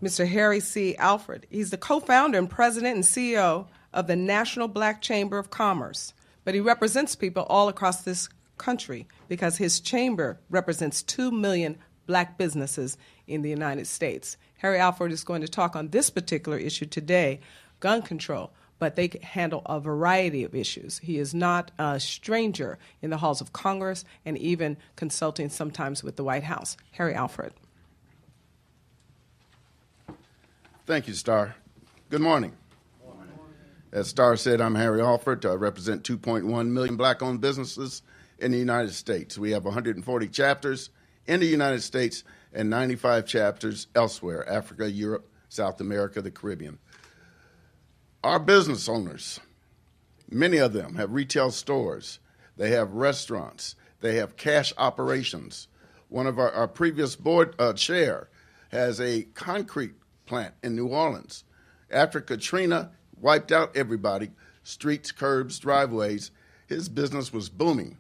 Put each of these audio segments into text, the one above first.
Mr. Harry C. Alfred. He's the co-founder and president and CEO of the National Black Chamber of Commerce, but he represents people all across this country because his chamber represents 2 million black businesses in the United States. Harry Alfred is going to talk on this particular issue today, gun control, but they handle a variety of issues. He is not a stranger in the halls of Congress and even consulting sometimes with the White House. Harry Alfred. Thank you, Star. Good morning. As Star said, I'm Harry Alfred. I represent 2.1 million black-owned businesses in the United States. We have 140 chapters in the United States and 95 chapters elsewhere, Africa, Europe, South America, the Caribbean. Our business owners, many of them have retail stores. They have restaurants. They have cash operations. One of our previous board chair has a concrete plant in New Orleans. After Katrina wiped out everybody, streets, curbs, driveways, his business was booming.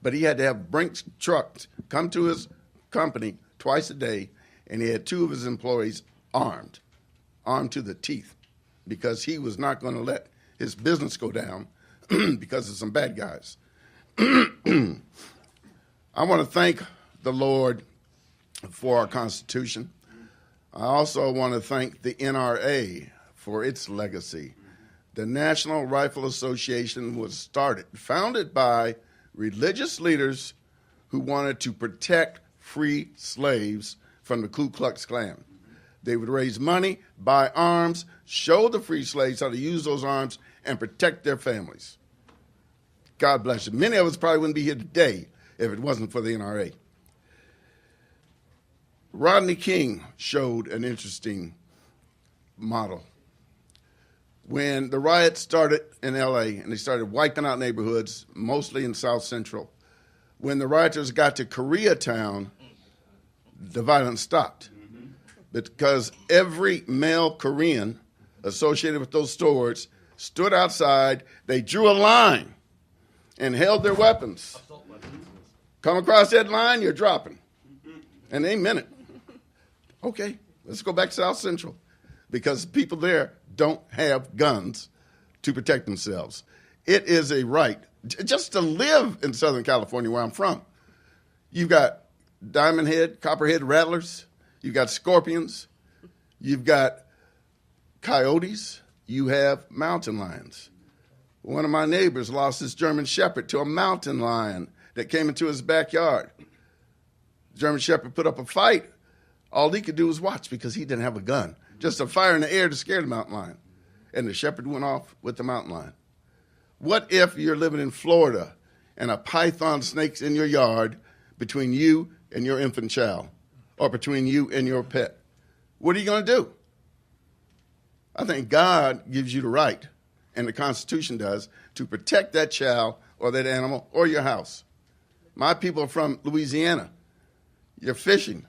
But he had to have Brinks trucks come to his company twice a day, and he had 2 of his employees armed to the teeth, because he was not going to let his business go down because of some bad guys. I want to thank the Lord for our Constitution. I also want to thank the NRA for its legacy. The National Rifle Association was founded by religious leaders who wanted to protect free slaves from the Ku Klux Klan. They would raise money, buy arms, show the free slaves how to use those arms, and protect their families. God bless you. Many of us probably wouldn't be here today if it wasn't for the NRA. Rodney King showed an interesting model. When the riots started in L.A. and they started wiping out neighborhoods, mostly in South Central, when the rioters got to Koreatown, the violence stopped. Because every male Korean associated with those stores stood outside, they drew a line and held their weapons. Come across that line, you're dropping. And they meant it. Okay, let's go back to South Central, because people there don't have guns to protect themselves. It is a right just to live in Southern California, where I'm from. You've got diamond head, copperhead rattlers. You've got scorpions. You've got coyotes. You have mountain lions. One of my neighbors lost his German Shepherd to a mountain lion that came into his backyard. German Shepherd put up a fight. All he could do was watch, because he didn't have a gun. Just a fire in the air to scare the mountain lion. And the shepherd went off with the mountain lion. What if you're living in Florida and a python snake's in your yard between you and your infant child, or between you and your pet? What are you going to do? I think God gives you the right, and the Constitution does, to protect that child or that animal or your house. My people are from Louisiana. You're fishing,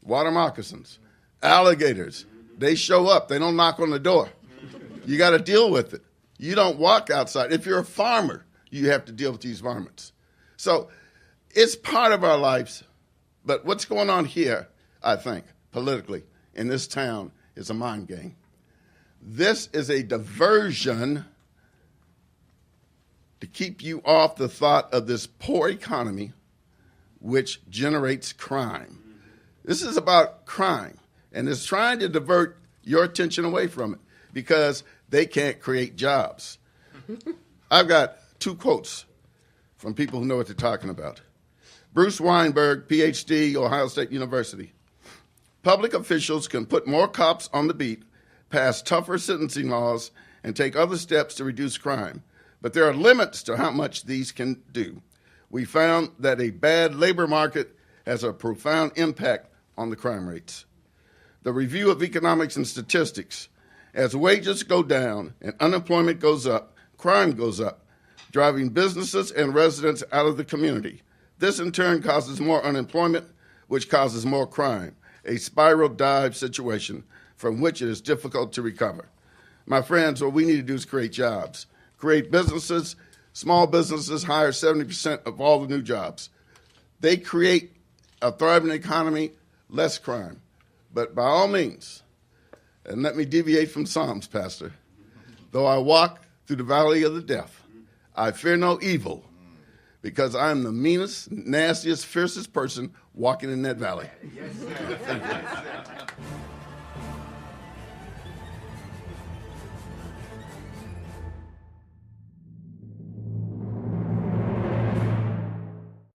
water moccasins, alligators. They show up. They don't knock on the door. You got to deal with it. You don't walk outside. If you're a farmer, you have to deal with these varmints. So it's part of our lives. But what's going on here, I think, politically, in this town, is a mind game. This is a diversion to keep you off the thought of this poor economy, which generates crime. This is about crime, and it's trying to divert your attention away from it, because they can't create jobs. I've got 2 quotes from people who know what they're talking about. Bruce Weinberg, PhD, Ohio State University. Public officials can put more cops on the beat, pass tougher sentencing laws, and take other steps to reduce crime. But there are limits to how much these can do. We found that a bad labor market has a profound impact on the crime rates. The Review of Economics and Statistics. As wages go down and unemployment goes up, crime goes up, driving businesses and residents out of the community. This in turn causes more unemployment, which causes more crime, a spiral dive situation from which it is difficult to recover. My friends, what we need to do is create jobs, create businesses. Small businesses hire 70% of all the new jobs. They create a thriving economy, less crime. But by all means, And let me deviate from Psalms, Pastor. Though I walk through the valley of the death, I fear no evil, because I am the meanest, nastiest, fiercest person walking in that valley. Yes, sir.